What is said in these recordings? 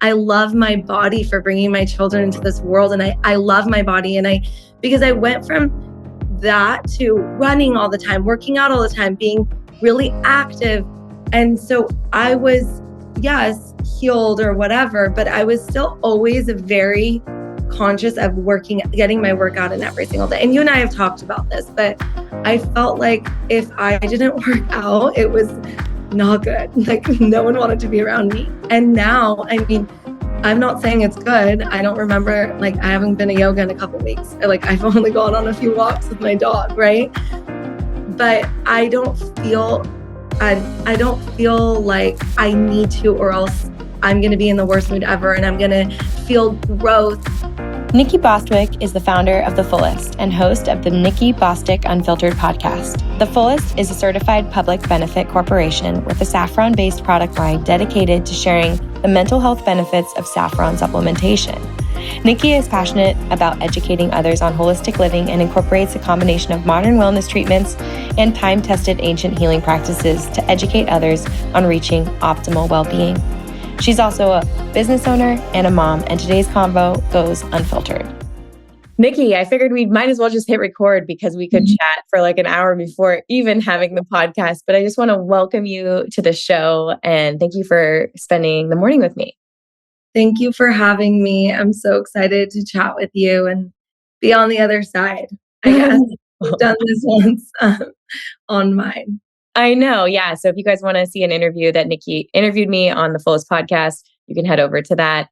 I love my body for bringing my children into this world. And I love my body. And because I went from that to running all the time, working out all the time, being really active. And so I was, yes, healed or whatever, but I was still always very conscious of getting my workout in every single day. And you and I have talked about this, but I felt like if I didn't work out, it was not good. Like no one wanted to be around me. And now, I mean, I'm not saying it's good. I don't remember, like I haven't been to yoga in a couple of weeks. Like I've only gone on a few walks with my dog, right? But I don't feel like I need to, or else I'm going to be in the worst mood ever and I'm going to feel growth. Nikki Bostwick is the founder of The Fullest and host of the Nikki Bostwick Unfiltered Podcast. The Fullest is a certified public benefit corporation with a saffron-based product line dedicated to sharing the mental health benefits of saffron supplementation. Nikki is passionate about educating others on holistic living and incorporates a combination of modern wellness treatments and time-tested ancient healing practices to educate others on reaching optimal well-being. She's also a business owner and a mom, and today's convo goes unfiltered. Nikki, I figured we might as well just hit record because we could chat for like an hour before even having the podcast. But I just want to welcome you to the show and thank you for spending the morning with me. Thank you for having me. I'm so excited to chat with you and be on the other side. I guess we've done this once on mine. I know. Yeah. So if you guys want to see an interview that Nikki interviewed me on the Fullest podcast, you can head over to that.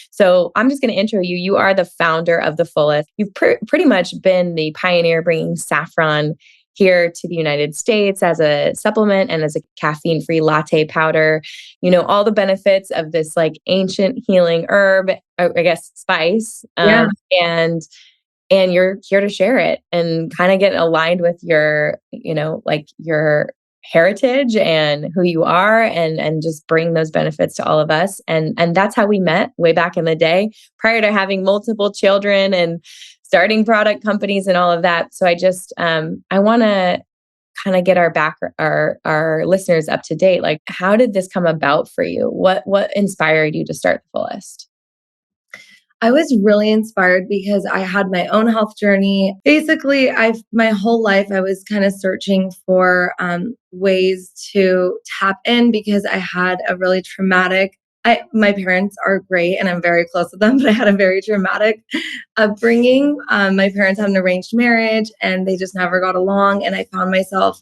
So I'm just going to intro you. You are the founder of The Fullest. You've pretty much been the pioneer bringing saffron here to the United States as a supplement and as a caffeine-free latte powder. You know, all the benefits of this like ancient healing herb, I guess, spice. And you're here to share it and kind of get aligned with your, you know, like your heritage and who you are and just bring those benefits to all of us. And that's how we met way back in the day, prior to having multiple children and starting product companies and all of that. So I just, I want to kind of get our listeners up to date. Like, how did this come about for you? What inspired you to start The Fullest? I was really inspired because I had my own health journey. Basically, my whole life, I was kind of searching for ways to tap in because I had a really traumatic, my parents are great and I'm very close with them, but I had a very traumatic upbringing. My parents had an arranged marriage and they just never got along. And I found myself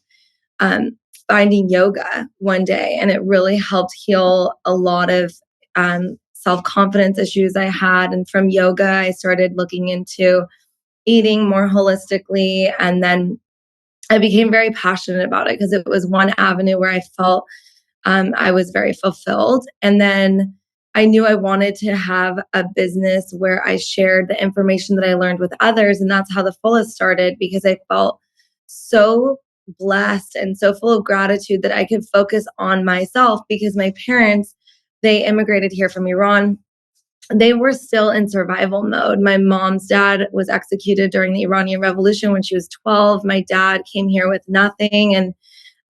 finding yoga one day and it really helped heal a lot of self-confidence issues I had. And from yoga, I started looking into eating more holistically. And then I became very passionate about it because it was one avenue where I felt I was very fulfilled. And then I knew I wanted to have a business where I shared the information that I learned with others. And that's how The Fullest started because I felt so blessed and so full of gratitude that I could focus on myself because my parents, they immigrated here from Iran. They were still in survival mode. My mom's dad was executed during the Iranian Revolution when she was 12. My dad came here with nothing.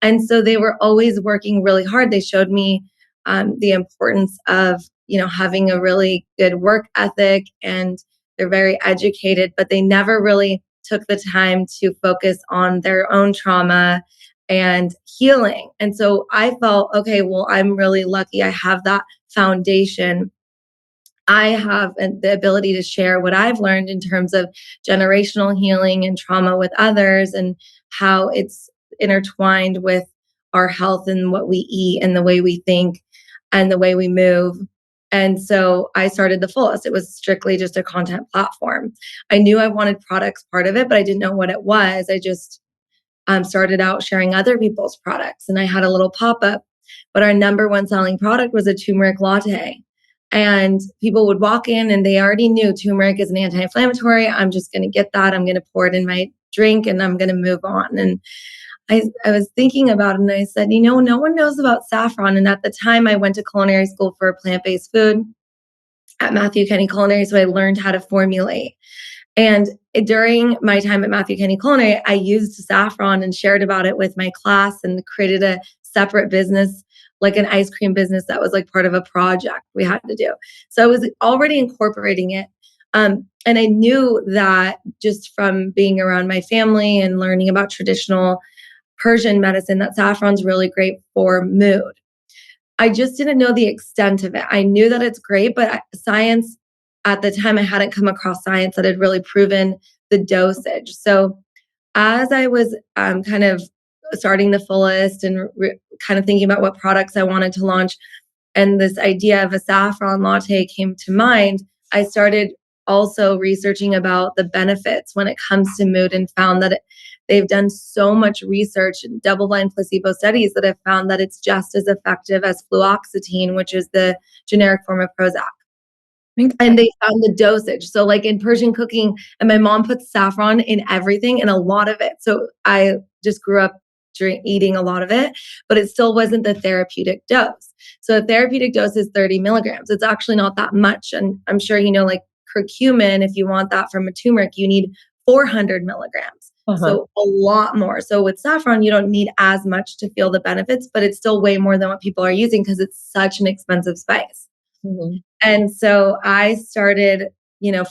And so they were always working really hard. They showed me the importance of, you know, having a really good work ethic and they're very educated, but they never really took the time to focus on their own trauma and healing. And so I felt, okay, well, I'm really lucky. I have that foundation. I have the ability to share what I've learned in terms of generational healing and trauma with others and how it's intertwined with our health and what we eat and the way we think and the way we move. And so I started The Fullest. It was strictly just a content platform. I knew I wanted products part of it, but I didn't know what it was. I just started out sharing other people's products and I had a little pop-up, but our number one selling product was a turmeric latte. And people would walk in and they already knew turmeric is an anti-inflammatory. I'm just going to get that. I'm going to pour it in my drink and I'm going to move on. And I was thinking about it and I said, you know, no one knows about saffron. And at the time I went to culinary school for plant-based food at Matthew Kenny Culinary. So I learned how to formulate. And during my time at Matthew Kenny Culinary, I used saffron and shared about it with my class and created a separate business like an ice cream business that was like part of a project we had to do. So I was already incorporating it. And I knew that just from being around my family and learning about traditional Persian medicine, that saffron's really great for mood. I just didn't know the extent of it. I knew that it's great, but science at the time, I hadn't come across science that had really proven the dosage. So as I was kind of starting the Fullest and kind of thinking about what products I wanted to launch, and this idea of a saffron latte came to mind, I started also researching about the benefits when it comes to mood and found that they've done so much research and double-blind placebo studies that have found that it's just as effective as fluoxetine, which is the generic form of Prozac. And they found the dosage. So like in Persian cooking, and my mom puts saffron in everything and a lot of it. So I just grew up eating a lot of it, but it still wasn't the therapeutic dose. So a therapeutic dose is 30 milligrams. It's actually not that much. And I'm sure, like curcumin, if you want that from a turmeric, you need 400 milligrams. So a lot more. So with saffron, you don't need as much to feel the benefits, but it's still way more than what people are using because it's such an expensive spice. Mm-hmm. And so I started,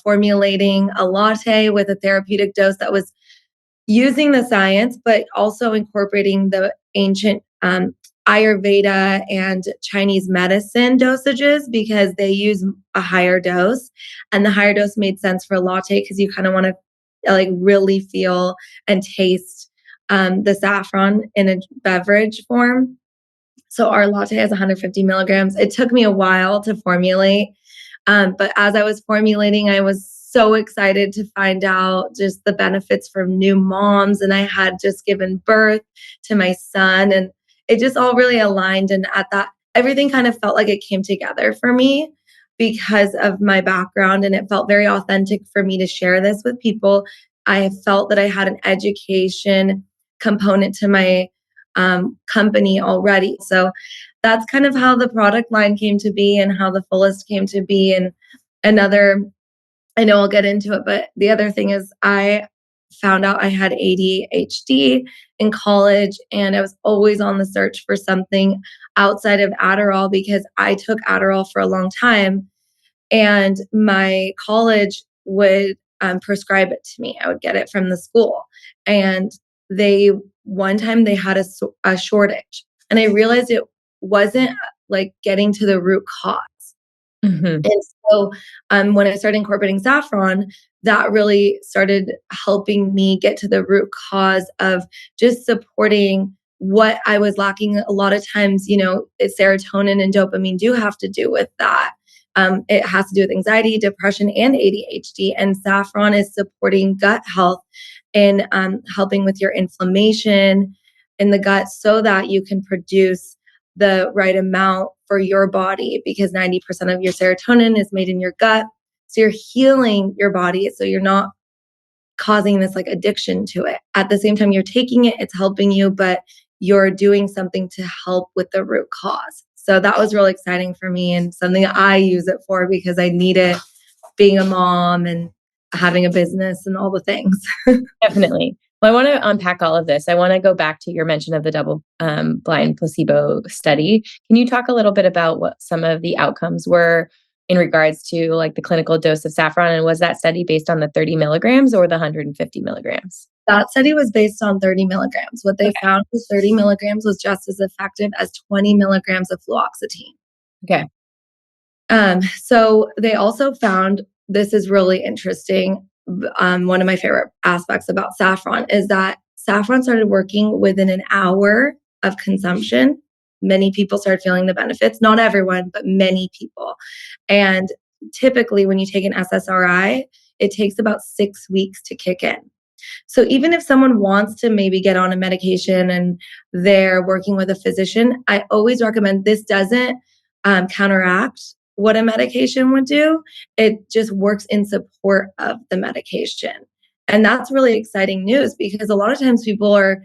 formulating a latte with a therapeutic dose that was using the science, but also incorporating the ancient Ayurveda and Chinese medicine dosages because they use a higher dose. And the higher dose made sense for a latte because you kind of want to like really feel and taste the saffron in a beverage form. So our latte has 150 milligrams. It took me a while to formulate. But as I was formulating, I was so excited to find out just the benefits from new moms. And I had just given birth to my son. And it just all really aligned. And at that, everything kind of felt like it came together for me because of my background. And it felt very authentic for me to share this with people. I felt that I had an education component to my company already. So that's kind of how the product line came to be and how the Fullest came to be. And another, I know I'll get into it, but the other thing is I found out I had ADHD in college and I was always on the search for something outside of Adderall because I took Adderall for a long time and my college would prescribe it to me. I would get it from the school. And one time they had a shortage and I realized it wasn't like getting to the root cause. Mm-hmm. And so when I started incorporating saffron, that really started helping me get to the root cause of just supporting what I was lacking. A lot of times, serotonin and dopamine do have to do with that. It has to do with anxiety, depression, and ADHD. And saffron is supporting gut health and helping with your inflammation in the gut so that you can produce the right amount for your body because 90% of your serotonin is made in your gut. So you're healing your body. So you're not causing this like addiction to it. At the same time, you're taking it, it's helping you, but you're doing something to help with the root cause. So that was really exciting for me and something I use it for because I need it being a mom and having a business and all the things. Definitely. Well, I want to unpack all of this. I want to go back to your mention of the double blind placebo study. Can you talk a little bit about what some of the outcomes were in regards to like the clinical dose of saffron? And was that study based on the 30 milligrams or the 150 milligrams? That study was based on 30 milligrams. What they found was 30 milligrams was just as effective as 20 milligrams of fluoxetine. Okay. So they also found, this is really interesting. One of my favorite aspects about saffron is that saffron started working within an hour of consumption. Many people started feeling the benefits. Not everyone, but many people. And typically when you take an SSRI, it takes about 6 weeks to kick in. So even if someone wants to maybe get on a medication and they're working with a physician, I always recommend this doesn't counteract what a medication would do. It just works in support of the medication. And that's really exciting news because a lot of times people are,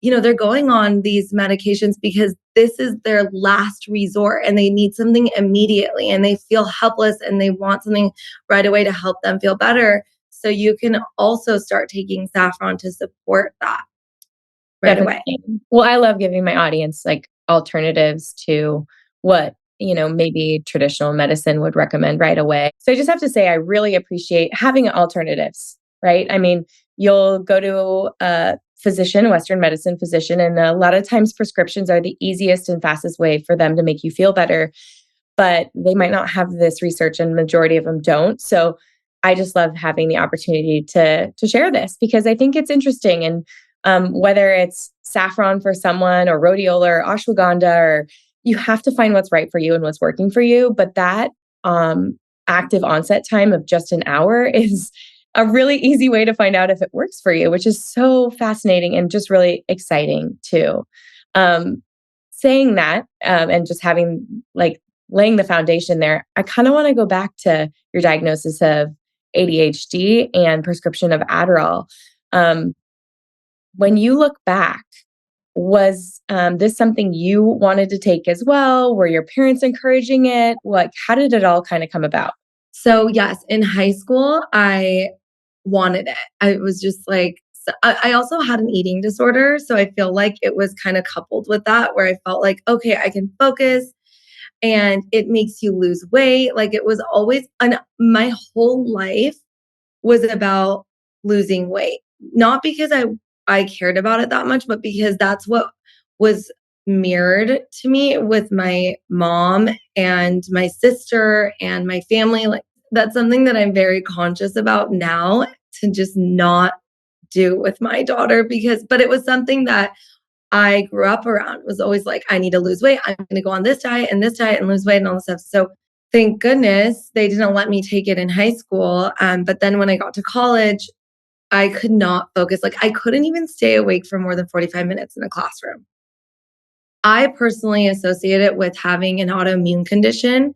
they're going on these medications because this is their last resort and they need something immediately and they feel helpless and they want something right away to help them feel better. So you can also start taking saffron to support that right away. Well, I love giving my audience like alternatives to what, maybe traditional medicine would recommend right away. So I just have to say, I really appreciate having alternatives, right? I mean, you'll go to a physician, Western medicine physician, and a lot of times prescriptions are the easiest and fastest way for them to make you feel better, but they might not have this research and majority of them don't. So I just love having the opportunity to share this because I think it's interesting. And whether it's saffron for someone or rhodiola or ashwagandha, or you have to find what's right for you and what's working for you. But that active onset time of just an hour is a really easy way to find out if it works for you, which is so fascinating and just really exciting too. Saying that and just having like laying the foundation there, I kind of want to go back to your diagnosis of ADHD and prescription of Adderall. When you look back, was this something you wanted to take as well? Were your parents encouraging it? Like, how did it all kind of come about? So yes, in high school, I wanted it. I was just like, I also had an eating disorder. So I feel like it was kind of coupled with that, where I felt like, okay, I can focus and it makes you lose weight. Like it was always, and my whole life was about losing weight. Not because I cared about it that much, but because that's what was mirrored to me with my mom and my sister and my family. Like that's something that I'm very conscious about now to just not do with my daughter but it was something that I grew up around. It was always like, I need to lose weight. I'm going to go on this diet and lose weight and all this stuff. So thank goodness they didn't let me take it in high school. But then when I got to college, I could not focus. Like I couldn't even stay awake for more than 45 minutes in a classroom. I personally associate it with having an autoimmune condition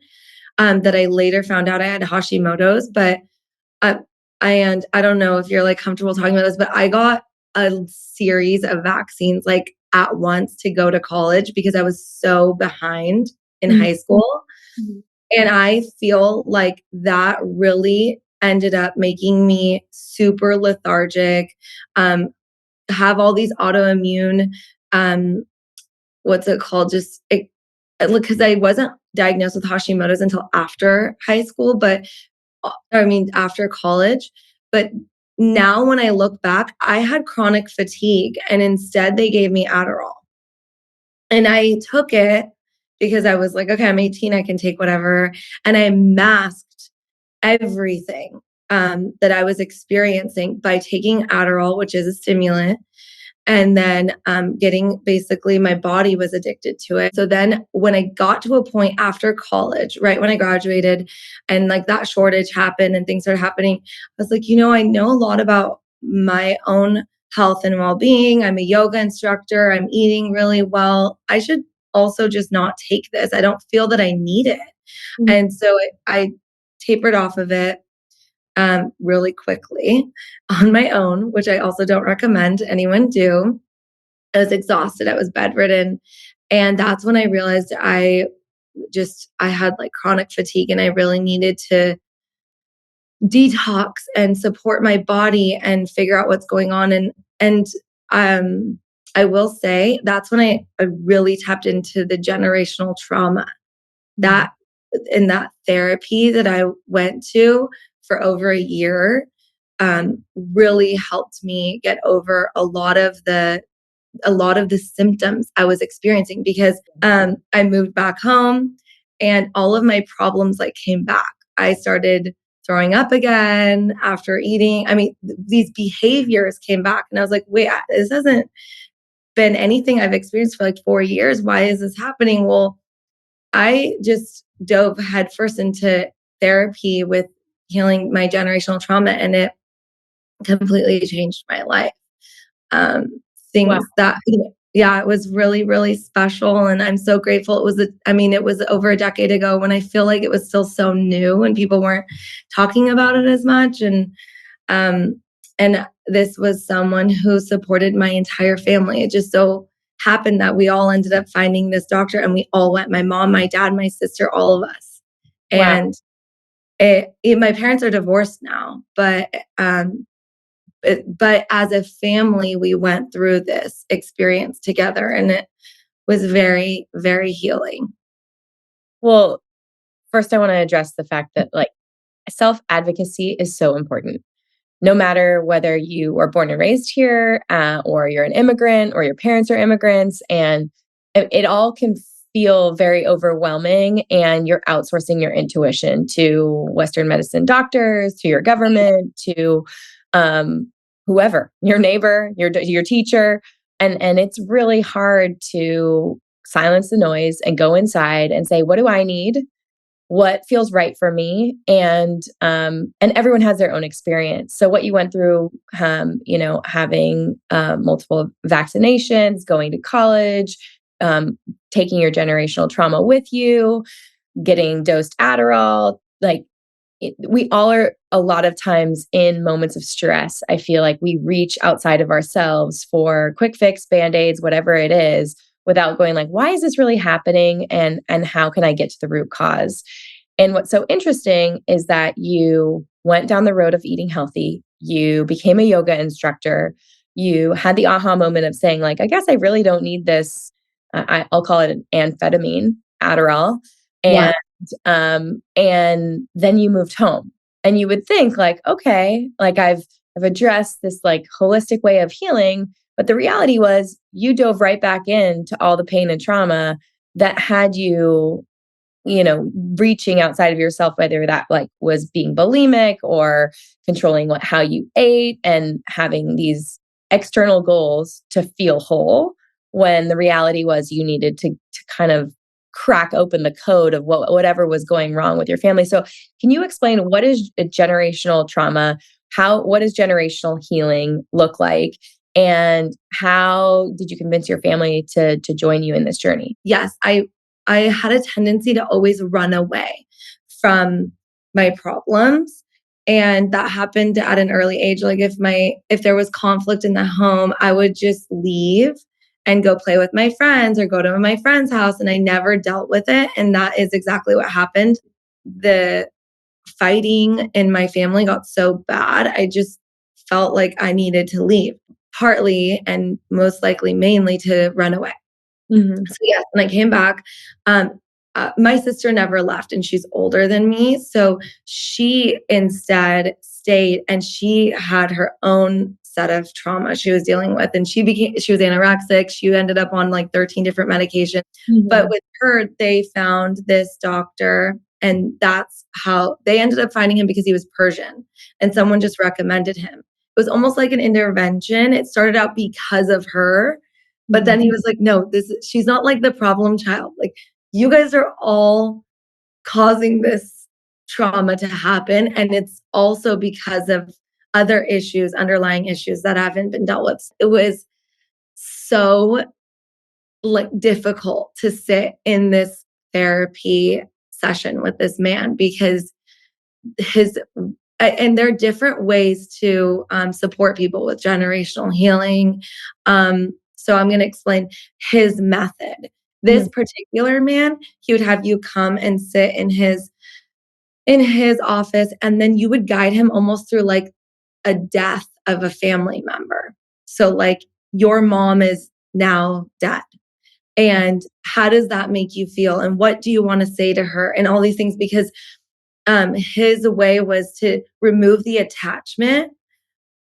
that I later found out I had Hashimoto's. But and I don't know if you're like comfortable talking about this, but I got a series of vaccines like at once to go to college because I was so behind in high school. Mm-hmm. And I feel like that really ended up making me super lethargic, have all these autoimmune, what's it called? Because I wasn't diagnosed with Hashimoto's until after high school, but after college. But now when I look back, I had chronic fatigue and instead they gave me Adderall. And I took it because I was like, okay, I'm 18, I can take whatever. And I masked everything that I was experiencing by taking Adderall, which is a stimulant, and then getting basically my body was addicted to it. So then when I got to a point after college, right when I graduated and like that shortage happened and things started happening, I was like, I know a lot about my own health and well-being. I'm a yoga instructor. I'm eating really well. I should also just not take this. I don't feel that I need it. Mm-hmm. And so I tapered off of it really quickly on my own, which I also don't recommend anyone do. I was exhausted. I was bedridden. And that's when I realized I had like chronic fatigue and I really needed to detox and support my body and figure out what's going on. And I will say that's when I really tapped into the generational trauma that in that therapy that I went to for over a year really helped me get over a lot of the symptoms I was experiencing because I moved back home and all of my problems like came back. I started throwing up again after eating. These behaviors came back and I was like, wait, this hasn't been anything I've experienced for like 4 years. Why is this happening? Well, I just dove headfirst into therapy with healing my generational trauma, and it completely changed my life. Things that, it was really, really special. And I'm so grateful. It was over a decade ago when I feel like it was still so new and people weren't talking about it as much. And this was someone who supported my entire family. It just so happened that we all ended up finding this doctor and we all went, my mom, my dad, my sister, all of us. Wow. And my parents are divorced now, but as a family, we went through this experience together and it was very, very healing. Well, first I want to address the fact that like self-advocacy is so important. No matter whether you were born and raised here, or you're an immigrant, or your parents are immigrants, and it all can feel very overwhelming, and you're outsourcing your intuition to Western medicine doctors, to your government, to whoever, your neighbor, your teacher, and it's really hard to silence the noise and go inside and say, what do I need? What feels right for me, and everyone has their own experience. So what you went through, having multiple vaccinations, going to college, taking your generational trauma with you, getting dosed Adderall, like we all are a lot of times in moments of stress. I feel like we reach outside of ourselves for quick fix, band-aids, whatever it is, without going like, why is this really happening? And how can I get to the root cause? And what's so interesting is that you went down the road of eating healthy. You became a yoga instructor. You had the aha moment of saying like, I guess I really don't need this. I'll call it an amphetamine, Adderall. Yeah. And then you moved home, and you would think like, okay, like I've addressed this like holistic way of healing. But the reality was you dove right back into all the pain and trauma that had you, reaching outside of yourself, whether that like was being bulimic or controlling how you ate and having these external goals to feel whole, when the reality was you needed to kind of crack open the code of whatever was going wrong with your family. So can you explain what is a generational trauma? What does generational healing look like? And how did you convince your family to join you in this journey? Yes, I had a tendency to always run away from my problems. And that happened at an early age. Like if there was conflict in the home, I would just leave and go play with my friends or go to my friend's house. And I never dealt with it. And that is exactly what happened. The fighting in my family got so bad. I just felt like I needed to leave, partly and most likely mainly to run away. Mm-hmm. So yes, when I came back, my sister never left, and she's older than me. So she instead stayed, and she had her own set of trauma she was dealing with. And she was anorexic. She ended up on like 13 different medications. Mm-hmm. But with her, they found this doctor, and that's how they ended up finding him, because he was Persian and someone just recommended him. It was almost like an intervention. It started out because of her. But then he was like, no, she's not like the problem child. Like, you guys are all causing this trauma to happen. And it's also because of other issues, underlying issues that haven't been dealt with. It was so like difficult to sit in this therapy session with this man, because and there are different ways to support people with generational healing. So I'm going to explain his method. This particular man, he would have you come and sit in his office, and then you would guide him almost through like a death of a family member. So like your mom is now dead. And how does that make you feel? And what do you want to say to her? And all these things, because his way was to remove the attachment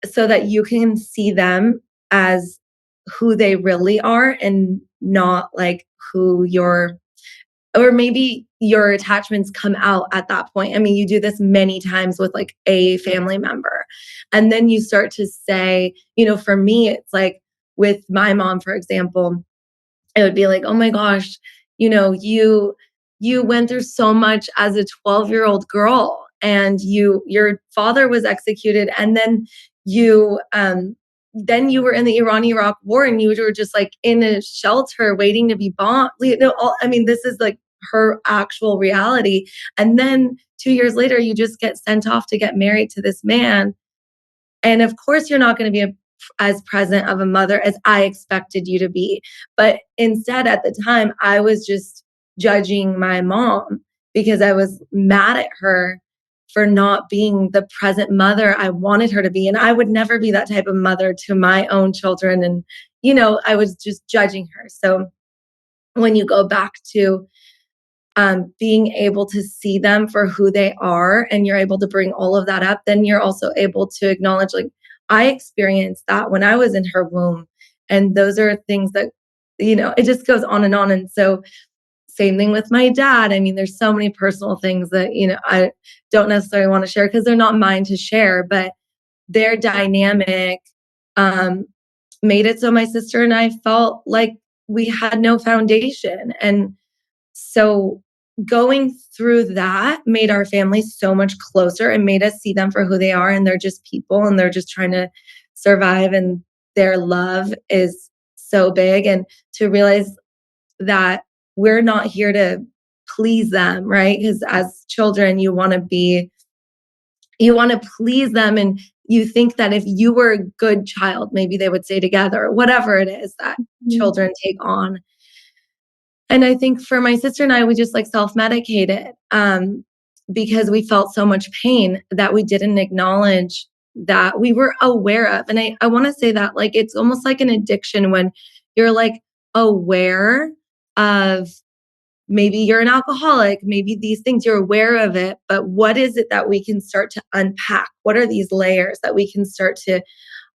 so that you can see them as who they really are, and not like or maybe your attachments come out at that point. I mean, you do this many times with like a family member. And then you start to say, for me, it's like with my mom, for example, it would be like, oh my gosh, you went through so much as a 12-year-old girl, and your father was executed, and then you were in the Iran-Iraq war, and you were just like in a shelter waiting to be bombed. This is like her actual reality. And then 2 years later, you just get sent off to get married to this man. And of course, you're not going to be as present of a mother as I expected you to be. But instead, at the time, I was just judging my mom because I was mad at her for not being the present mother I wanted her to be. And I would never be that type of mother to my own children. And, I was just judging her. So when you go back to being able to see them for who they are, and you're able to bring all of that up, then you're also able to acknowledge, like, I experienced that when I was in her womb. And those are things that, it just goes on and on. And so, same thing with my dad. I mean, there's so many personal things that, I don't necessarily want to share because they're not mine to share, but their dynamic um, made it so my sister and I felt like we had no foundation. And so going through that made our family so much closer and made us see them for who they are. And they're just people and they're just trying to survive. And their love is so big. And to realize that we're not here to please them, right? Because as children, you want to please them. And you think that if you were a good child, maybe they would stay together, or whatever it is that children take on. And I think for my sister and I, we just like self-medicated because we felt so much pain that we didn't acknowledge that we were aware of. And I want to say that, like, it's almost like an addiction when you're like aware of, maybe you're an alcoholic, maybe these things, you're aware of it, but what is it that we can start to unpack? What are these layers that we can start to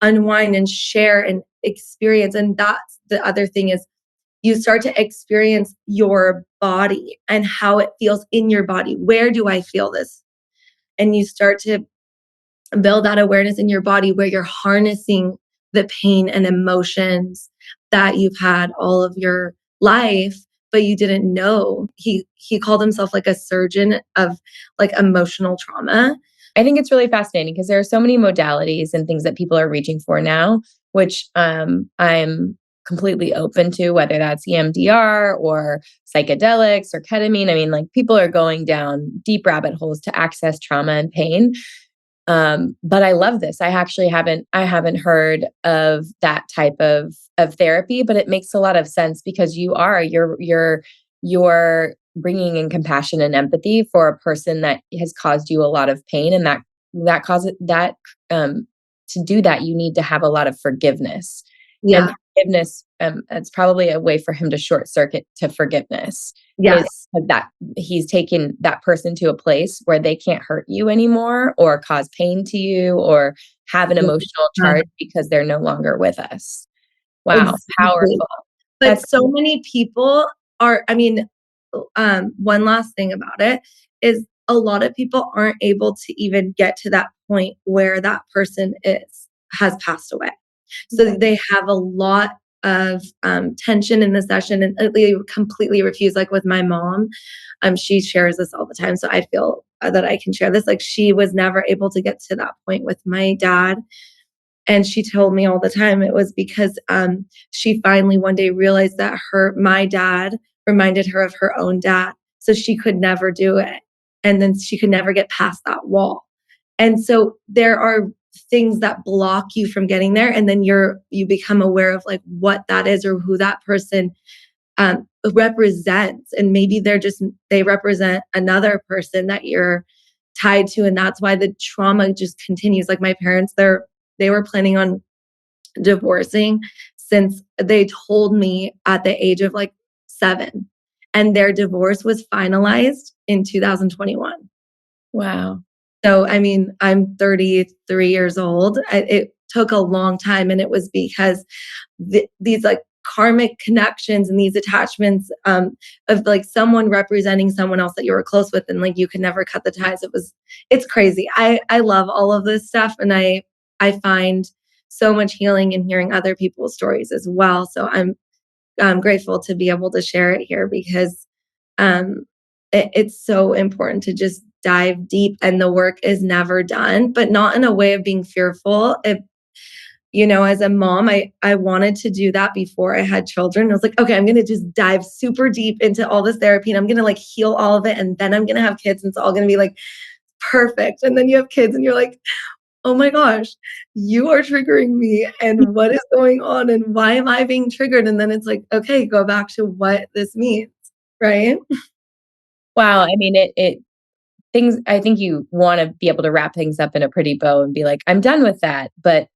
unwind and share and experience? And that's the other thing, is you start to experience your body and how it feels in your body. Where do I feel this? And you start to build that awareness in your body where you're harnessing the pain and emotions that you've had all of your life, but you didn't know. He called himself like a surgeon of like emotional trauma. I think it's really fascinating because there are so many modalities and things that people are reaching for now, which I'm completely open to, whether that's EMDR or psychedelics or ketamine. I mean, like, people are going down deep rabbit holes to access trauma and pain. But I love this. I actually haven't heard of that type of therapy, but it makes a lot of sense because you're bringing in compassion and empathy for a person that has caused you a lot of pain, and that causes that to do that, you need to have a lot of forgiveness. And Yeah. forgiveness, it's probably a way for him to short circuit to forgiveness. Yeah. Is that he's taken that person to a place where they can't hurt you anymore or cause pain to you or have an emotional charge because they're no longer with us. Wow, Exactly. powerful. But That's so many people are, I mean, one last thing about it is a lot of people aren't able to even get to that point where that person has passed away. So they have a lot of tension in the session, and they completely refuse. Like with my mom, she shares this all the time. So I feel that I can share this. Like, she was never able to get to that point with my dad. And she told me all the time it was because she finally one day realized that my dad reminded her of her own dad. So she could never do it. And then she could never get past that wall. And so there are things that block you from getting there. And then you become aware of like what that is or who that person represents. And maybe they represent another person that you're tied to. And that's why the trauma just continues. Like my parents, they were planning on divorcing since they told me at the age of like 7. And their divorce was finalized in 2021. wow. So, I mean, I'm 33 years old. It took a long time. And it was because these like karmic connections and these attachments of like someone representing someone else that you were close with, and like you could never cut the ties. It's crazy. I love all of this stuff. And I find so much healing in hearing other people's stories as well. So I'm grateful to be able to share it here because um, it's so important to just dive deep, and the work is never done, but not in a way of being fearful. As a mom, I wanted to do that before I had children. I was like, okay, I'm going to just dive super deep into all this therapy and I'm going to like heal all of it. And then I'm going to have kids and it's all going to be like perfect. And then you have kids and you're like, oh my gosh, you are triggering me. And what is going on? And why am I being triggered? And then it's like, okay, go back to what this means. Right. Wow. I mean, it things, I think you want to be able to wrap things up in a pretty bow and be like, I'm done with that. But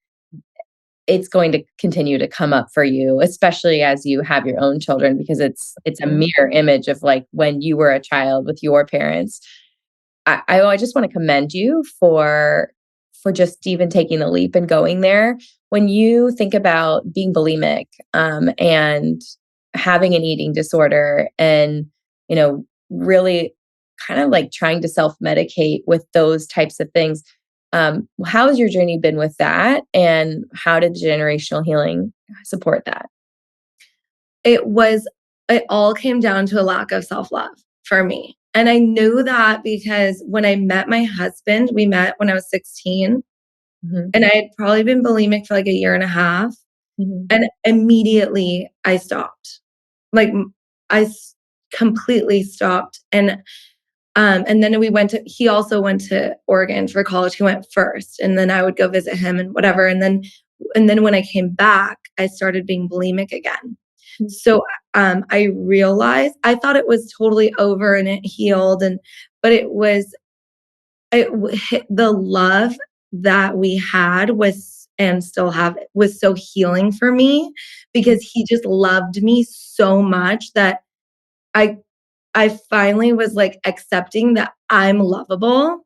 it's going to continue to come up for you, especially as you have your own children, because it's a mirror image of like when you were a child with your parents. I just want to commend you for just even taking the leap and going there. When you think about being bulimic, and having an eating disorder, and really kind of like trying to self-medicate with those types of things, how has your journey been with that, and how did generational healing support that? It all came down to a lack of self-love for me. And I knew that because when I met my husband, we met when I was 16, and I had probably been bulimic for like a year and a half. And immediately I stopped. Like completely stopped. And then he also went to Oregon for college. He went first, and then I would go visit him and whatever. And then when I came back, I started being bulimic again. So I realized, I thought it was totally over and it healed, but the love that we had was, and still have, was so healing for me, because he just loved me so much that I finally was like accepting that I'm lovable.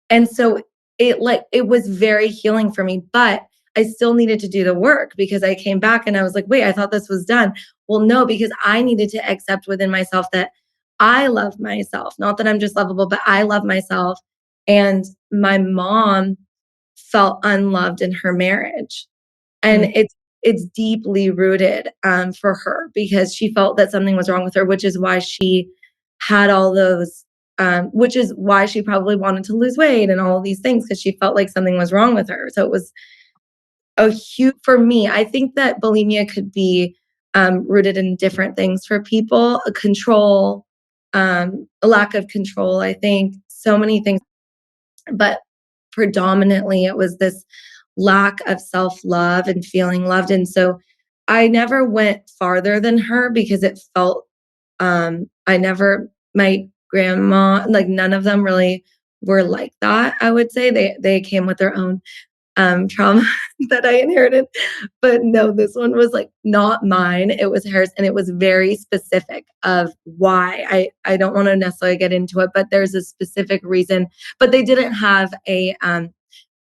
And so it was very healing for me, but I still needed to do the work, because I came back and I was like, wait, I thought this was done. Well, no, because I needed to accept within myself that I love myself, not that I'm just lovable, but I love myself. And my mom felt unloved in her marriage. And it's deeply rooted for her, because she felt that something was wrong with her, which is why she had all those, which is why she probably wanted to lose weight and all of these things, because she felt like something was wrong with her. So it was a huge, for me, I think that bulimia could be rooted in different things for people, a control, a lack of control, I think, so many things. But predominantly it was this lack of self-love and feeling loved. And so I never went farther than her, because it felt, my grandma, like none of them really were like that. I would say they came with their own trauma that I inherited. But no, this one was like not mine. It was hers. And it was very specific of why. I don't want to necessarily get into it, but there's a specific reason. But they didn't have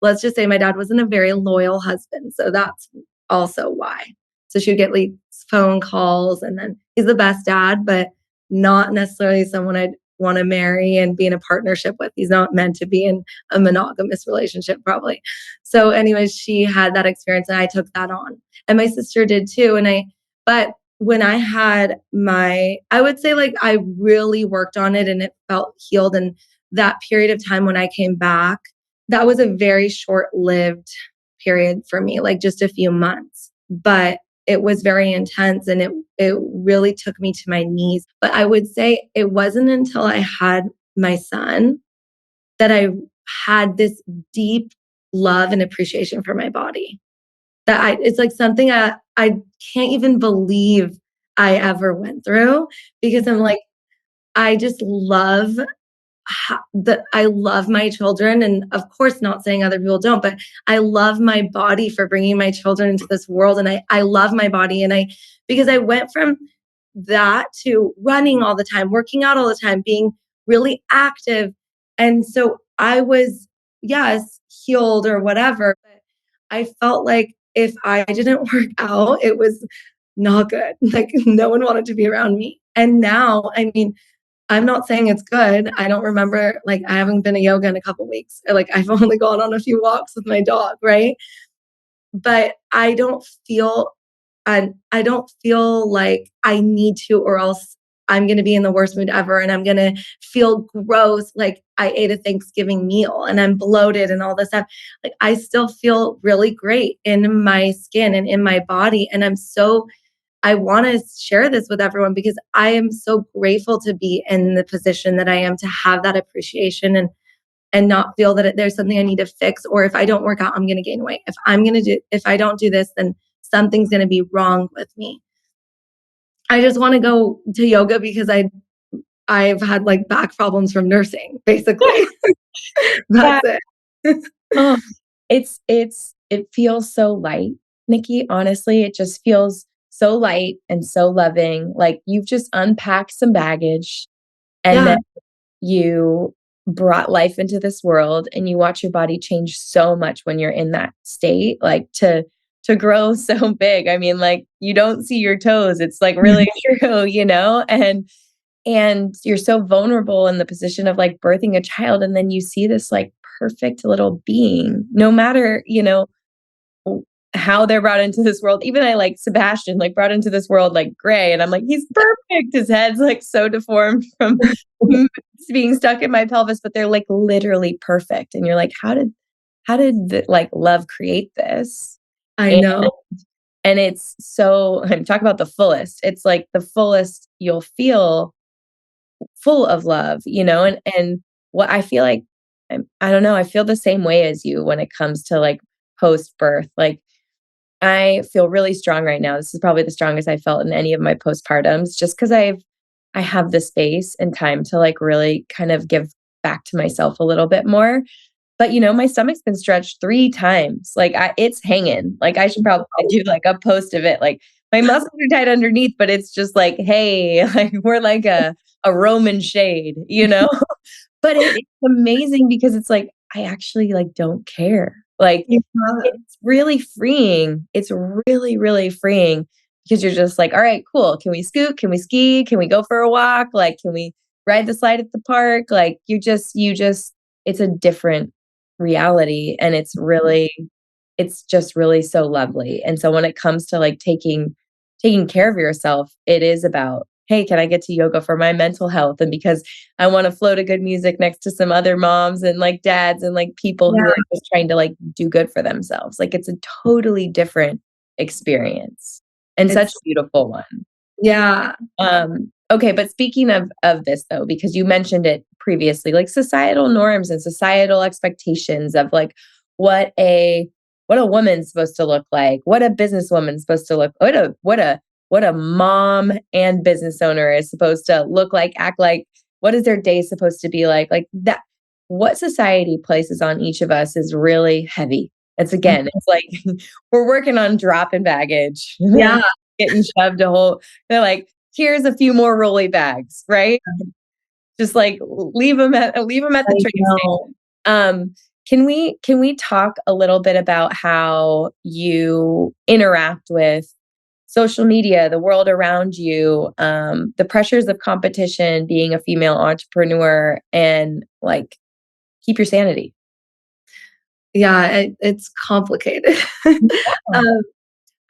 let's just say my dad wasn't a very loyal husband. So that's also why. So she would get like phone calls, and then he's the best dad, but not necessarily someone I'd want to marry and be in a partnership with. He's not meant to be in a monogamous relationship, probably. So anyways, she had that experience, and I took that on. And my sister did too. But when I had I would say like I really worked on it and it felt healed. And that period of time when I came back, that was a very short-lived period for me, like just a few months. But it was very intense, and it really took me to my knees. But I would say it wasn't until I had my son that I had this deep love and appreciation for my body. It's like something I can't even believe I ever went through, because I'm like, I just love I love my children, and of course not saying other people don't, but I love my body for bringing my children into this world. And I love my body. Because I went from that to running all the time, working out all the time, being really active. And so I was, yes, healed or whatever, but I felt like if I didn't work out, it was not good. Like no one wanted to be around me. And now, I mean, I'm not saying it's good. I don't remember, like, I haven't been to yoga in a couple weeks. Like, I've only gone on a few walks with my dog, right? But I don't feel like I need to, or else I'm going to be in the worst mood ever, and I'm going to feel gross. Like I ate a Thanksgiving meal and I'm bloated and all this stuff. Like I still feel really great in my skin and in my body. And I want to share this with everyone, because I am so grateful to be in the position that I am, to have that appreciation and not feel that there's something I need to fix, or if I don't work out, I'm going to gain weight. If I don't do this, then something's going to be wrong with me. I just want to go to yoga because I've had like back problems from nursing, basically. That's it. Oh, it's it feels so light, Nikki. Honestly, it just feels so light and so loving. Like you've just unpacked some baggage and Yeah, then you brought life into this world and you watch your body change so much when you're in that state, like to grow so big. I mean, like you don't see your toes. It's like really true, and you're so vulnerable in the position of like birthing a child and then you see this like perfect little being, no matter, how they're brought into this world. Even I like Sebastian, like brought into this world like gray, and I'm like, he's perfect. His head's like so deformed from being stuck in my pelvis, but they're like literally perfect. And you're like, how did like love create this? I And know. and it's so I'm talking about the fullest. It's like the fullest you'll feel full of love, and what I feel like I don't know, I feel the same way as you when it comes to like post birth. Like I feel really strong right now. This is probably the strongest I felt in any of my postpartums just because I have the space and time to like really kind of give back to myself a little bit more. But my stomach's been stretched 3 times. Like it's hanging. Like I should probably do like a post of it. Like my muscles are tight underneath, but it's just like, hey, like we're like a Roman shade. But it's amazing because it's like I actually like don't care. Like Yeah, it's really freeing. It's really, really freeing because you're just like, all right, cool. Can we scoot? Can we ski? Can we go for a walk? Like, can we ride the slide at the park? Like you just it's a different reality and it's just really so lovely. And so when it comes to like taking care of yourself, it is about, hey, can I get to yoga for my mental health? And because I want to flow to good music next to some other moms and like dads and like people who yeah, are just trying to like do good for themselves. Like it's a totally different experience and such it's a beautiful one. yeah, Okay, but speaking of this though, because you mentioned it previously, like societal norms and societal expectations of like what a what a woman's supposed to look like, what a businesswoman's supposed to look, what a mom and business owner is supposed to look like, act like, what is their day supposed to be like that, what society places on each of us is really heavy. It's like we're working on dropping baggage. yeah. Getting shoved a whole they're like, "Here's a few more rolly bags," right? Just like leave them at I the train know. station. Can we talk a little bit about how you interact with social media, the world around you, the pressures of competition, being a female entrepreneur, and like keep your sanity? Yeah, it's complicated. Um,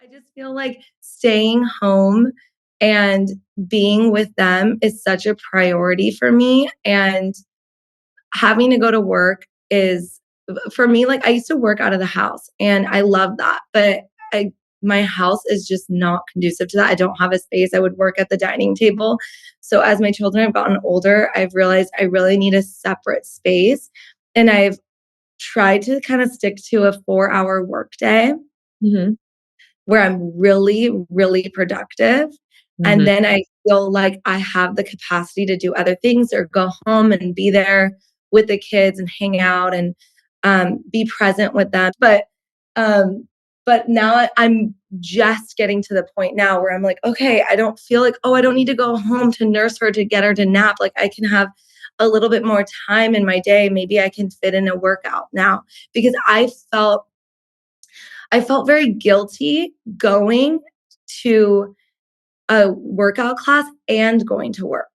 I just feel like staying home and being with them is such a priority for me. And having to go to work is for me, like I used to work out of the house and I love that. But my house is just not conducive to that. I don't have a space. I would work at the dining table. So as my children have gotten older, I've realized I really need a separate space. And I've tried to kind of stick to a 4-hour workday Mhm, where I'm really, really productive. And mhm. then I feel like I have the capacity to do other things or go home and be there with the kids and hang out and be present with them. But now I'm just getting to the point now where I'm like, okay, I don't feel like, oh, I don't need to go home to nurse her to get her to nap. Like I can have a little bit more time in my day. Maybe I can fit in a workout now because I felt very guilty going to a workout class and going to work.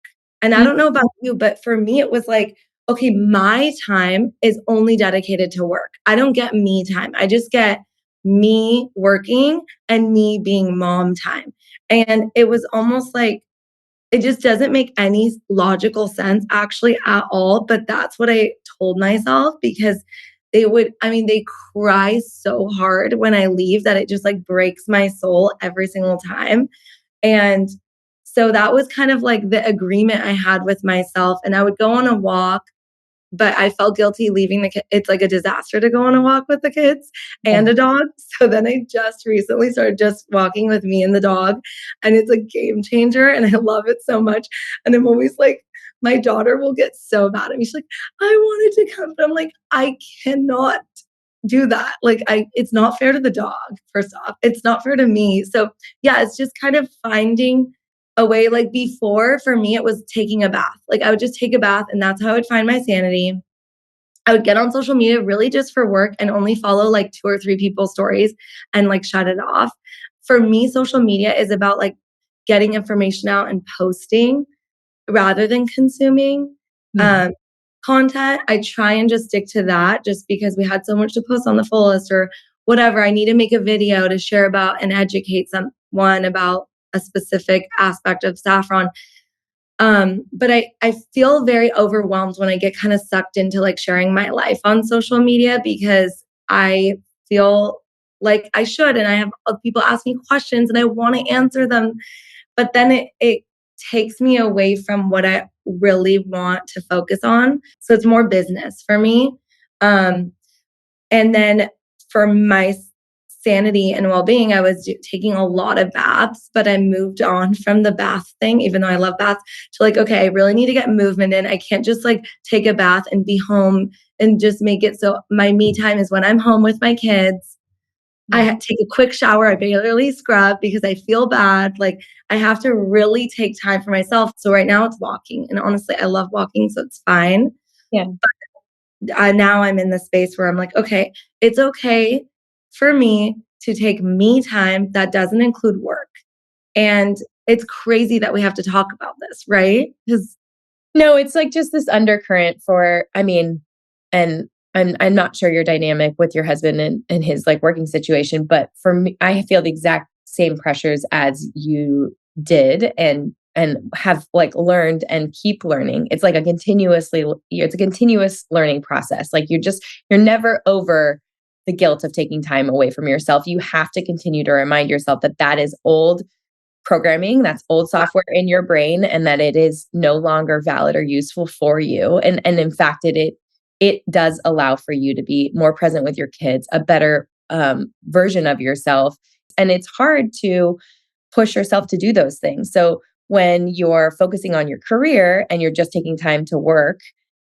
And I Mm, don't know about you, but for me, it was like, okay, my time is only dedicated to work. I don't get me time. I just get me working and me being mom time. And it was almost like it just doesn't make any logical sense actually at all, but that's what I told myself because they cry so hard when I leave that it just like breaks my soul every single time. And so that was kind of like the agreement I had with myself. And I would go on a walk, but I felt guilty leaving the kid. It's like a disaster to go on a walk with the kids yeah. and a dog. So then I just recently started just walking with me and the dog, and it's a game changer. And I love it so much. And I'm always like, my daughter will get so mad at me. She's like, I wanted to come, but I'm like, I cannot. do that. Like it's not fair to the dog, first off. It's not fair to me. So yeah, it's just kind of finding a way. Like before, for me, it was taking a bath. Like I would just take a bath and that's how I would find my sanity. I would get on social media really just for work and only follow like 2 or 3 people's stories and like shut it off. For me, social media is about like getting information out and posting rather than consuming Mhm. um, content. I try and just stick to that just because we had so much to post on the Fullest or whatever. I need to make a video to share about and educate someone about a specific aspect of saffron. But I feel very overwhelmed when I get kind of sucked into like sharing my life on social media because I feel like I should. And I have people ask me questions and I want to answer them. But then it takes me away from what I really want to focus on. So it's more business for me. Um, and then for my sanity and well-being, I was taking a lot of baths, but I moved on from the bath thing, even though I love baths, to like, okay, I really need to get movement in. I can't just like take a bath and be home and just make it so my me time is when I'm home with my kids. Yeah. Take a quick shower. I barely scrub because I feel bad. Like I have to really take time for myself. So right now it's walking. And honestly, I love walking, so it's fine. Yeah. Now I'm in the space where I'm like, okay, it's okay for me to take me time that doesn't include work. And it's crazy that we have to talk about this, right? Because No, it's like just this undercurrent for, I mean, and I'm not sure your dynamic with your husband and his like working situation, but for me, I feel the exact same pressures as you did and have like learned and keep learning. It's like it's a continuous learning process. Like you're never over the guilt of taking time away from yourself. You have to continue to remind yourself that that is old programming, that's old software in your brain, and that it is no longer valid or useful for you. And in fact, it does allow for you to be more present with your kids, a better version of yourself. And it's hard to push yourself to do those things. So when you're focusing on your career and you're just taking time to work,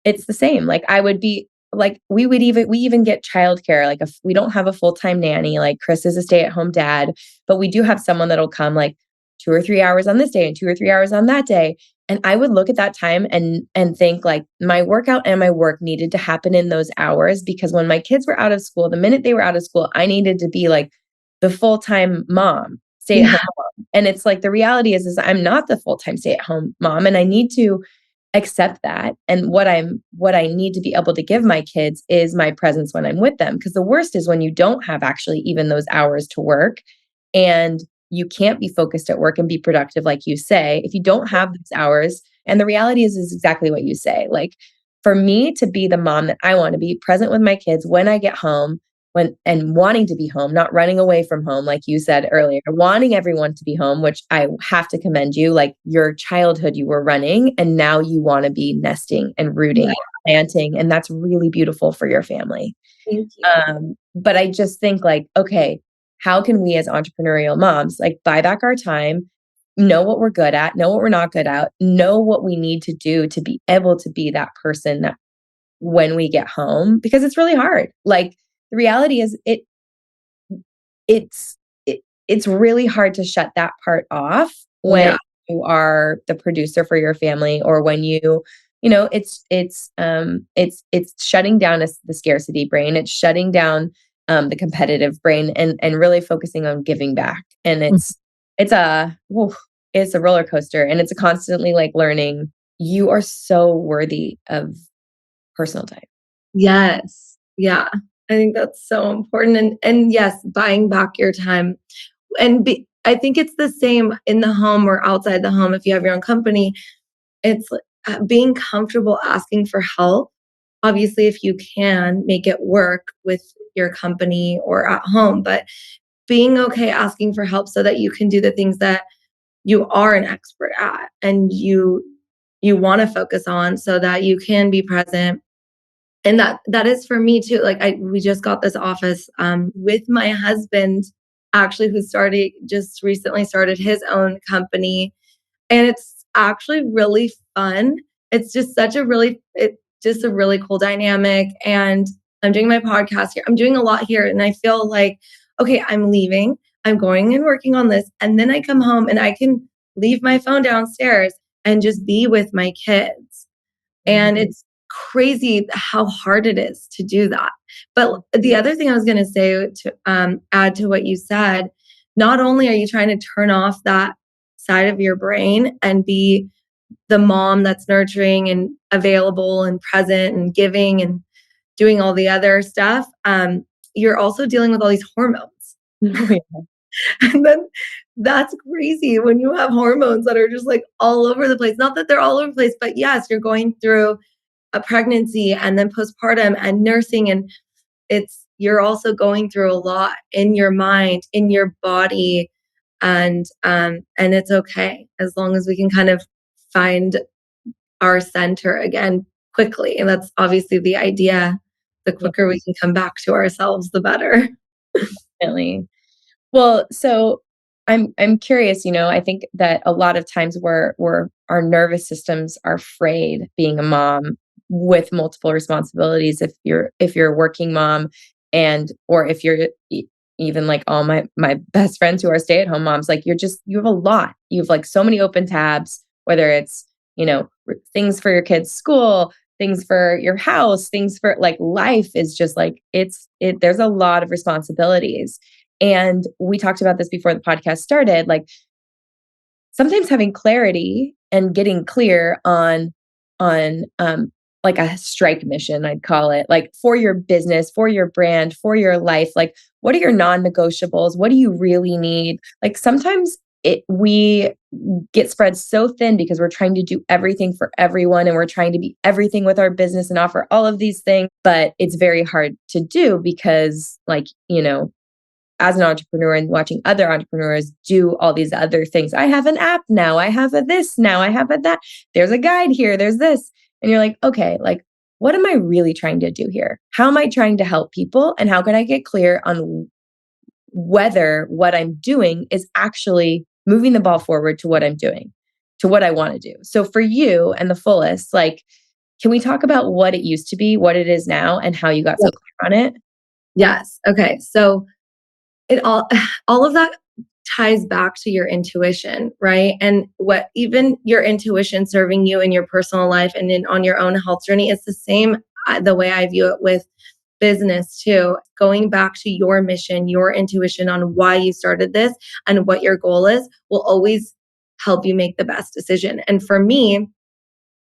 it's the same. Like I would be like we even get childcare. Like if we don't have a full-time nanny, like Chris is a stay-at-home dad, but we do have someone that'll come like 2 or 3 hours on this day and 2 or 3 hours on that day. And I would look at that time and think like my workout and my work needed to happen in those hours because when my kids were out of school, the minute they were out of school, I needed to be like the full-time mom, stay-at-home yeah, mom. And it's like the reality is I'm not the full-time stay-at-home mom and I need to accept that. And what I need to be able to give my kids is my presence when I'm with them. Because the worst is when you don't have actually even those hours to work and you can't be focused at work and be productive, like you say, if you don't have these hours. And the reality is exactly what you say. Like for me to be the mom that I want to be present with my kids when I get home, when and wanting to be home, not running away from home, like you said earlier, wanting everyone to be home, which I have to commend you. Like your childhood, you were running, and now you want to be nesting and rooting, yeah, planting, and that's really beautiful for your family. thank you. But I just think like, okay, how can we as entrepreneurial moms like buy back our time, know what we're good at, know what we're not good at, know what we need to do to be able to be that person that when we get home, because it's really hard. Like the reality is it's it's really hard to shut that part off when Yeah. you are the producer for your family or when you know it's shutting down the scarcity brain, it's shutting down the competitive brain and really focusing on giving back. And it's a woof, it's a roller coaster and it's a constantly like learning. You are so worthy of personal time. Yes. Yeah. I think that's so important. And yes, buying back your time. I think it's the same in the home or outside the home if you have your own company. It's being comfortable asking for help. Obviously, if you can make it work with your company or at home, but being okay asking for help so that you can do the things that you are an expert at and you want to focus on so that you can be present. And that is for me too. Like we just got this office with my husband actually who started just recently started his own company, and it's actually really fun. It's just such a really it's just a really cool dynamic. And I'm doing my podcast here. I'm doing a lot here. And I feel like, okay, I'm leaving. I'm going and working on this. And then I come home and I can leave my phone downstairs and just be with my kids. And it's crazy how hard it is to do that. But the other thing I was going to say to add to what you said, not only are you trying to turn off that side of your brain and be the mom that's nurturing and available and present and giving and doing all the other stuff, you're also dealing with all these hormones. And then that's crazy when you have hormones that are just like all over the place. Not that they're all over the place, but yes, you're going through a pregnancy and then postpartum and nursing, and you're also going through a lot in your mind, in your body, and it's okay as long as we can kind of find our center again quickly. And that's obviously the idea. The quicker we can come back to ourselves, the better. Definitely. Well, so I'm curious, I think that a lot of times we're our nervous systems are afraid being a mom with multiple responsibilities. If you're a working mom, or if you're even like all my best friends who are stay-at-home moms, like you have a lot. You have like so many open tabs, whether it's, things for your kids' school, things for your house, things for like life is just like there's a lot of responsibilities. And we talked about this before the podcast started, like sometimes having clarity and getting clear on like a strike mission, I'd call it, like for your business, for your brand, for your life, like what are your non-negotiables? What do you really need? Like sometimes we get spread so thin because we're trying to do everything for everyone and we're trying to be everything with our business and offer all of these things, but it's very hard to do because like, as an entrepreneur and watching other entrepreneurs do all these other things. I have an app now. I have a this now. I have a that. There's a guide here. There's this. And you're like, okay, like, what am I really trying to do here? How am I trying to help people? And how can I get clear on whether what I'm doing is actually moving the ball forward to what I'm doing, to what I want to do? So for you and the Fullest, like, can we talk about what it used to be, what it is now, and how you got so clear on it? Yes. Okay. So it all of that ties back to your intuition, right? And what even your intuition serving you in your personal life and on your own health journey is the same, the way I view it with business too. Going back to your mission, your intuition on why you started this and what your goal is will always help you make the best decision. And for me,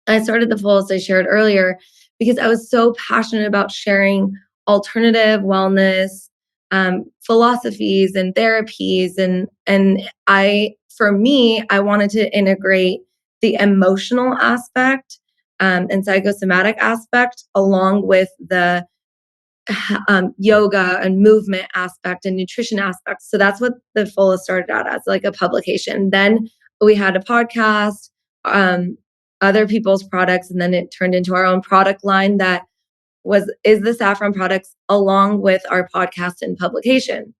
I started the Fullest, I shared earlier, because I was so passionate about sharing alternative wellness philosophies and therapies, and for me, I wanted to integrate the emotional aspect and psychosomatic aspect along with the yoga and movement aspect and nutrition aspect. So that's what the Fullest started out as, like a publication. Then we had a podcast, other people's products, and then it turned into our own product line that is the saffron products along with our podcast and publication.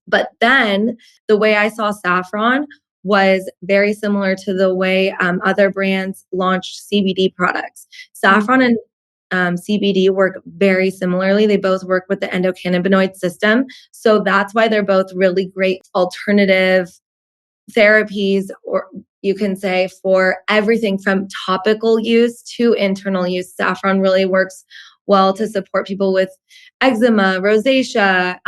But then the way I saw saffron was very similar to the way other brands launched CBD products. Saffron and CBD work very similarly. They both work with the endocannabinoid system. So that's why they're both really great alternative therapies, or you can say for everything from topical use to internal use. Saffron really works well to support people with eczema, rosacea,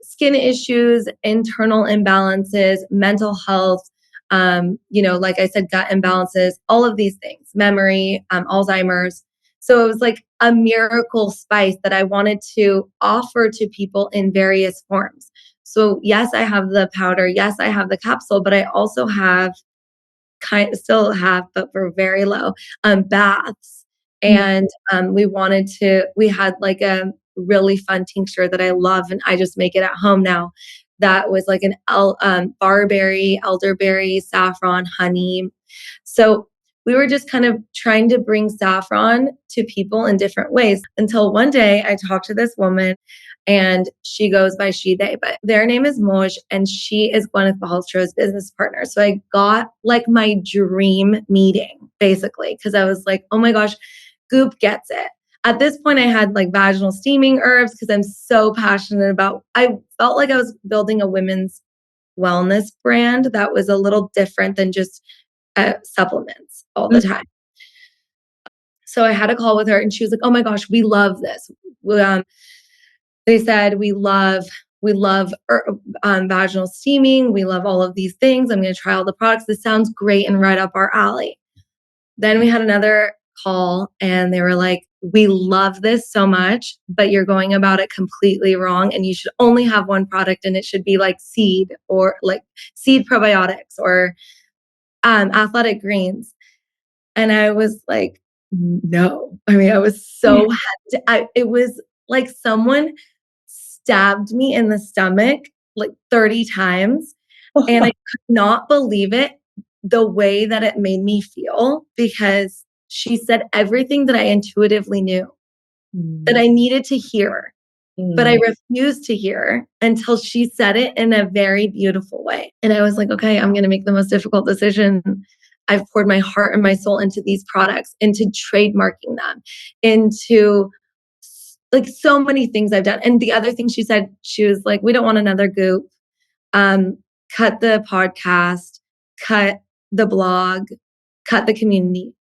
skin issues, internal imbalances, mental health, like I said, gut imbalances, all of these things, memory, Alzheimer's. So it was like a miracle spice that I wanted to offer to people in various forms. So yes, I have the powder. Yes, I have the capsule, but I also have still have, but for very low, baths. And we had like a really fun tincture that I love, and I just make it at home now. That was like an barberry, elderberry, saffron, honey. So we were just kind of trying to bring saffron to people in different ways until one day I talked to this woman, and she goes by she, they, but their name is Moj, and she is Gwyneth Paltrow's business partner. So I got like my dream meeting basically, because I was like, oh my gosh, Goop gets it. At this point, I had like vaginal steaming herbs because I'm so passionate about, I felt like I was building a women's wellness brand that was a little different than just supplements all the time. So I had a call with her and she was like, oh my gosh, we love this. They said, we love vaginal steaming. We love all of these things. I'm going to try all the products. This sounds great and right up our alley. Then we had another call and they were like, we love this so much, but you're going about it completely wrong. And you should only have one product and it should be like seed or like seed probiotics or athletic greens. And I was like, no. I mean, I was so it was like someone stabbed me in the stomach like 30 times. And I could not believe it, the way that it made me feel, because she said everything that I intuitively knew that I needed to hear, but I refused to hear until she said it in a very beautiful way. And I was like, okay, I'm going to make the most difficult decision. I've poured my heart and my soul into these products, into trademarking them, into like so many things I've done. And the other thing she said, she was like, we don't want another goop. Cut the podcast, cut the blog, cut the community.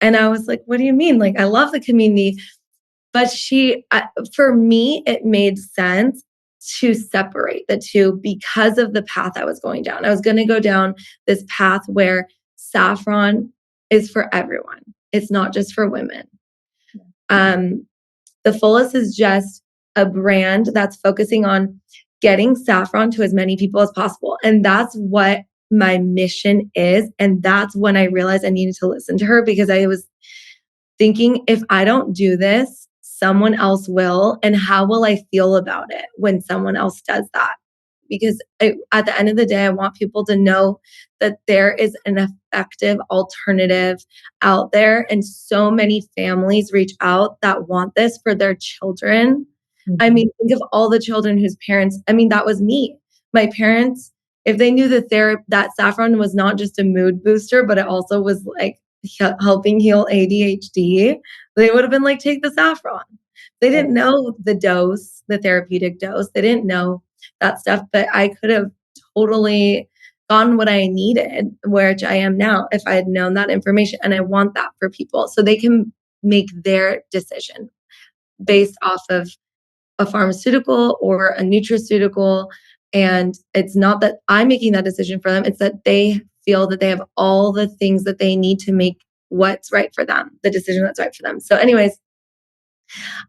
And I was like, what do you mean? Like, I love the community. But for me, it made sense to separate the two because of the path I was going down. I was going to go down this path where saffron is for everyone. It's not just for women. The Fullest is just a brand that's focusing on getting saffron to as many people as possible. And that's what my mission is. And that's when I realized I needed to listen to her, because I was thinking, if I don't do this, someone else will. And how will I feel about it when someone else does that? Because at the end of the day, I want people to know that there is an effective alternative out there. And so many families reach out that want this for their children. I mean, think of all the children whose parents, I mean, that was me. My parents, if they knew that saffron was not just a mood booster, but it also was like helping heal ADHD, they would have been like, take the saffron. They didn't know the dose, the therapeutic dose. They didn't know that stuff, but I could have totally gotten what I needed, which I am now, if I had known that information. And I want that for people so they can make their decision based off of a pharmaceutical or a nutraceutical. And it's not that I'm making that decision for them. It's that they feel that they have all the things that they need to make what's right for them, the decision that's right for them. So anyways,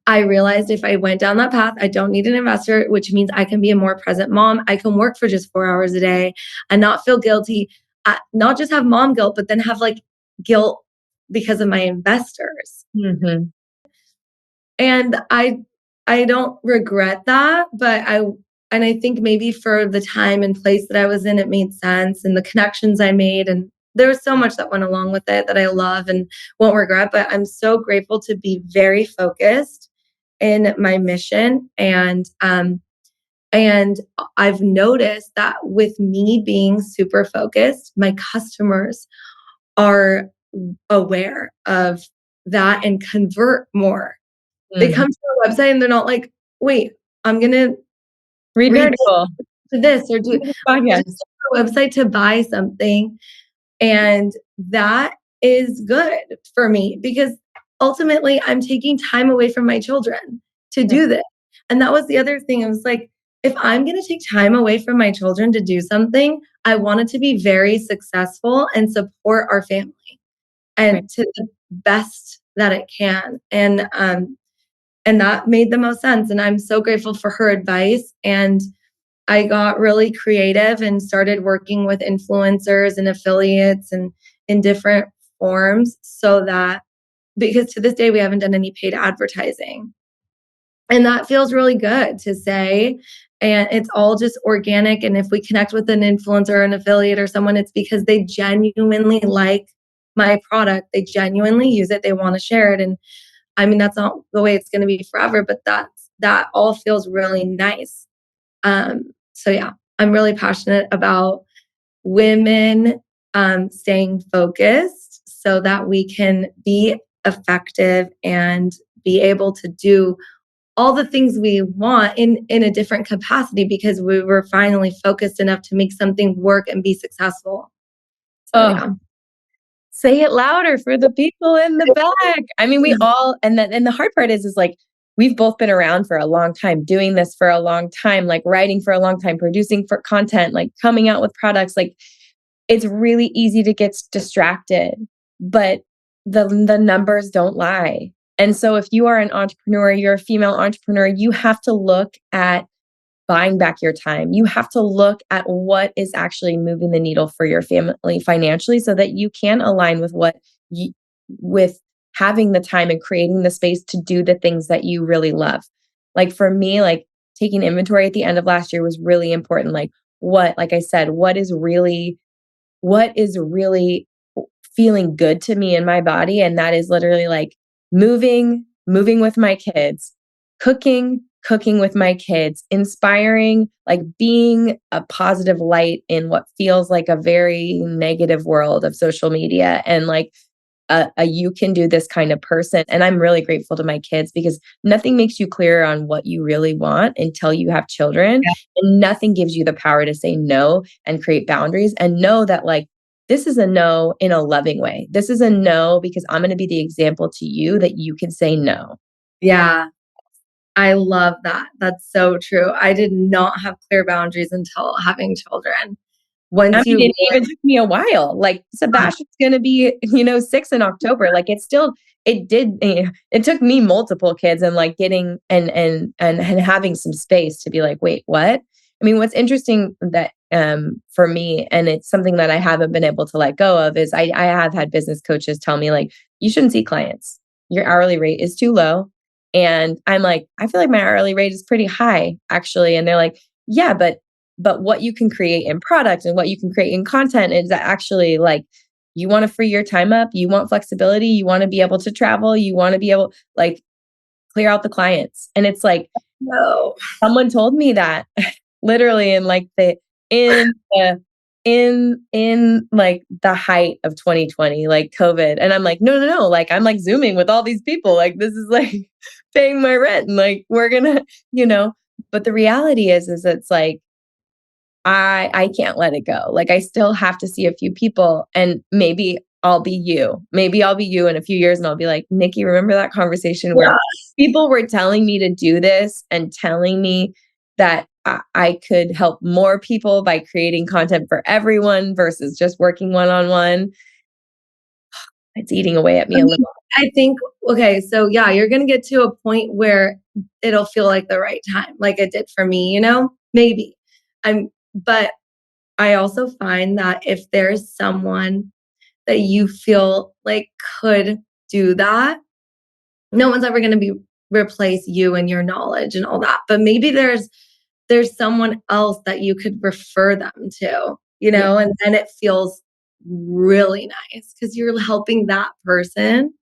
I realized if I went down that path, I don't need an investor, which means I can be a more present mom. I can work for just 4 hours a day and not feel guilty, not just have mom guilt, but then have like guilt because of my investors. Mm-hmm. And I don't regret that, but I think maybe for the time and place that I was in, it made sense, and the connections I made, and there was so much that went along with it that I love and won't regret. But I'm so grateful to be very focused in my mission. And I've noticed that with me being super focused, my customers are aware of that and convert more. They come to our website and they're not like, wait, I'm going to read an article to this or do podcast. Just our website to buy something. And that is good for me because ultimately I'm taking time away from my children to do this. And that was the other thing. I was like, if I'm going to take time away from my children to do something, I want it to be very successful and support our family and to the best that it can. And that made the most sense. And I'm so grateful for her advice. And I got really creative and started working with influencers and affiliates and in different forms so that, because to this day, we haven't done any paid advertising. And that feels really good to say. And it's all just organic. And if we connect with an influencer or an affiliate or someone, it's because they genuinely like my product. They genuinely use it. They want to share it. And I mean, that's not the way it's going to be forever, but that all feels really nice. So yeah, I'm really passionate about women staying focused so that we can be effective and be able to do all the things we want in a different capacity because we were finally focused enough to make something work and be successful. So Oh, yeah. say it louder for the people in the back. I mean, we all, and the hard part is like, we've both been around for a long time, doing this for a long time, like writing for a long time, producing for content, like coming out with products. Like it's really easy to get distracted, but the numbers don't lie. And so if you are an entrepreneur, you're a female entrepreneur, you have to look at buying back your time. You have to look at what is actually moving the needle for your family financially so that you can align with with having the time and creating the space to do the things that you really love. Like for me, like taking inventory at the end of last year was really important. Like I said, what is really feeling good to me in my body. And that is literally like moving with my kids, cooking with my kids, inspiring, like being a positive light in what feels like a very negative world of social media and like a you can do this kind of person. And I'm really grateful to my kids because nothing makes you clearer on what you really want until you have children. Yeah. And nothing gives you the power to say no and create boundaries and know that like, this is a no in a loving way. This is a no because I'm going to be the example to you that you can say no. Yeah. I love that. That's so true. I did not have clear boundaries until having children. I Once mean, you it even took me a while. Like Sebastian's going to be, 6 in October. Like it took me multiple kids and like getting and having some space to be like, wait, what? I mean, what's interesting that for me, and it's something that I haven't been able to let go of is I have had business coaches tell me like, you shouldn't see clients. Your hourly rate is too low. And I'm like, I feel like my hourly rate is pretty high actually. And they're like, yeah, but what you can create in product and what you can create in content is actually like, you want to free your time up, you want flexibility, you want to be able to travel, you want to be able like clear out the clients. And it's like, no. someone told me that literally in like in like the height of 2020, like COVID. And I'm like, no. Like I'm like Zooming with all these people. Like this is like paying my rent. And like we're gonna, but the reality is it's like I can't let it go. Like I still have to see a few people and maybe I'll be you. Maybe I'll be you in a few years and I'll be like, Nikki, remember that conversation where people were telling me to do this and telling me that I could help more people by creating content for everyone versus just working one-on-one. It's eating away at me a little. I think, okay, so yeah, you're going to get to a point where it'll feel like the right time, like it did for me, maybe. But I also find that if there's someone that you feel like could do that, no one's ever going to replace you and your knowledge and all that. But maybe there's someone else that you could refer them to, Yeah. and then it feels really nice because you're helping that person.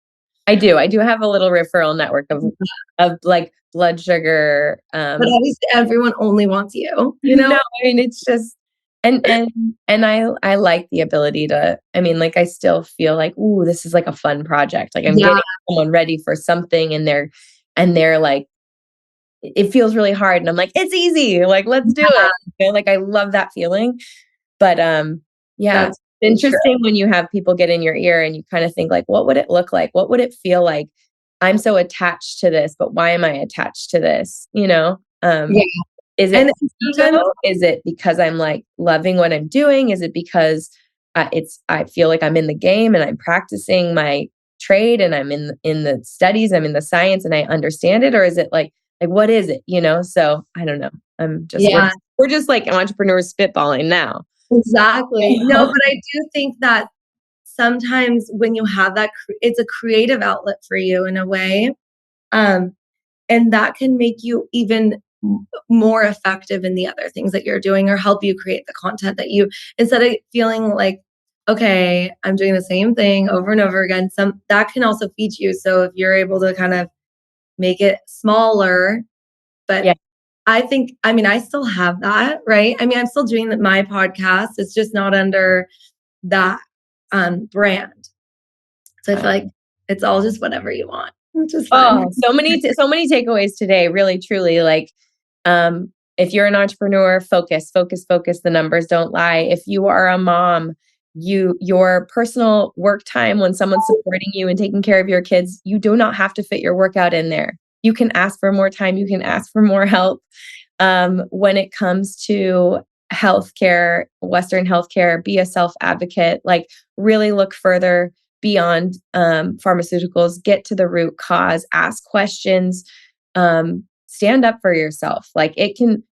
I do have a little referral network of like blood sugar. But obviously everyone only wants you, No, I mean, it's just, and I like the ability to, I mean, like, I still feel like, ooh, this is like a fun project. Like I'm Yeah. getting someone ready for something and they're like, it feels really hard. And I'm like, it's easy. Like, let's do it. Like, I love that feeling. But, yeah, That's it's true. interesting when you have people get in your ear and you kind of think like, what would it look like? What would it feel like? I'm so attached to this, but why am I attached to this? Yeah. Is And it ego? Is it because I'm like loving what I'm doing? Is it because I feel like I'm in the game and I'm practicing my trade and I'm in the studies, I'm in the science and I understand it? Or is it like what is it? So I don't know. We're just like entrepreneurs spitballing now. Exactly. No, but I do think that sometimes when you have that, it's a creative outlet for you in a way. And that can make you even more effective in the other things that you're doing or help you create the content that instead of feeling like, okay, I'm doing the same thing over and over again, that can also feed you. So if you're able to kind of make it smaller, but Yeah. I still have that, right? I mean, I'm still doing my podcast. It's just not under that brand. So I feel like it's all just whatever you want. which is fun. Oh, so many takeaways today, really, truly. Like, if you're an entrepreneur, focus, focus, focus. The numbers don't lie. If you are a mom, your personal work time when someone's supporting you and taking care of your kids, you do not have to fit your workout in there. You can ask for more time. You can ask for more help. When it comes to healthcare, Western healthcare, be a self advocate. Like, really look further beyond pharmaceuticals, get to the root cause, ask questions, stand up for yourself. Like,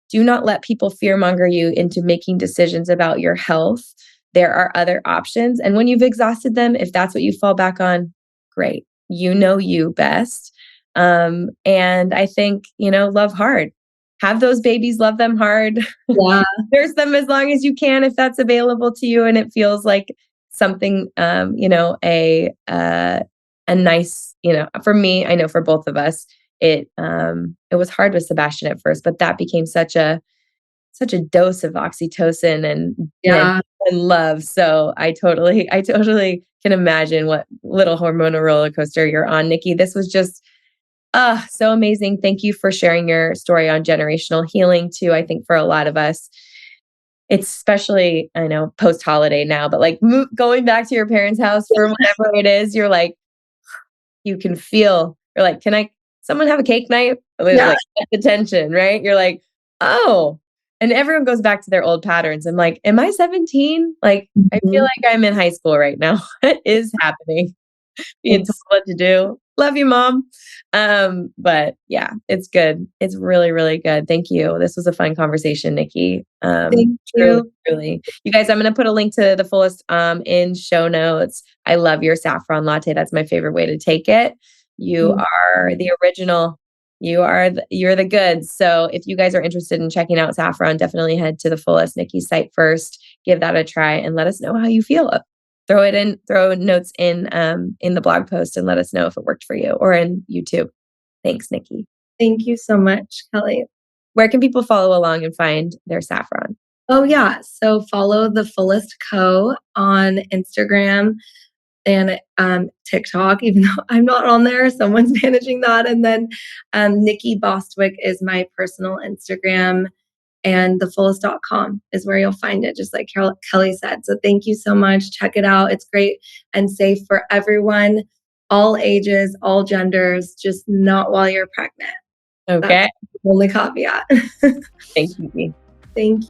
do not let people fearmonger you into making decisions about your health. There are other options. And when you've exhausted them, if that's what you fall back on, great. You know you best. And I think, love hard. Have those babies, love them hard. Yeah. Nurse them as long as you can if that's available to you and it feels like something, a nice, for me, I know for both of us, it was hard with Sebastian at first, but that became such a dose of oxytocin and love. So I totally can imagine what little hormonal roller coaster you're on, Nikki. This was just so amazing. Thank you for sharing your story on generational healing too. I think for a lot of us, it's especially, I know, post-holiday now, but like going back to your parents' house for whatever it is, you're like, you can feel, you're like, someone have a cake knife? Yeah. Like, the tension, right? You're like, oh, and everyone goes back to their old patterns. I'm like, am I 17? Like, I feel like I'm in high school right now. What is happening? Being told what to do. Love you, Mom. But yeah, it's good. It's really, really good. Thank you. This was a fun conversation, Nikki. Thank Truly, you. truly. You guys, I'm going to put a link to the Fullest in show notes. I love your saffron latte. That's my favorite way to take it. You are the original. You're the goods. So if you guys are interested in checking out saffron, definitely head to the Fullest Nikki's site first. Give that a try and let us know how you feel. Throw notes in the blog post and let us know if it worked for you, or in YouTube. Thanks, Nikki. Thank you so much, Kelly. Where can people follow along and find their saffron? Oh yeah. So follow the Fullest Co on Instagram and TikTok, even though I'm not on there, someone's managing that. And then Nikki Bostwick is my personal Instagram. And thefullest.com is where you'll find it, just like Kelly said. So thank you so much. Check it out. It's great and safe for everyone, all ages, all genders, just not while you're pregnant. Okay. That's the only caveat. Thank you. Thank you.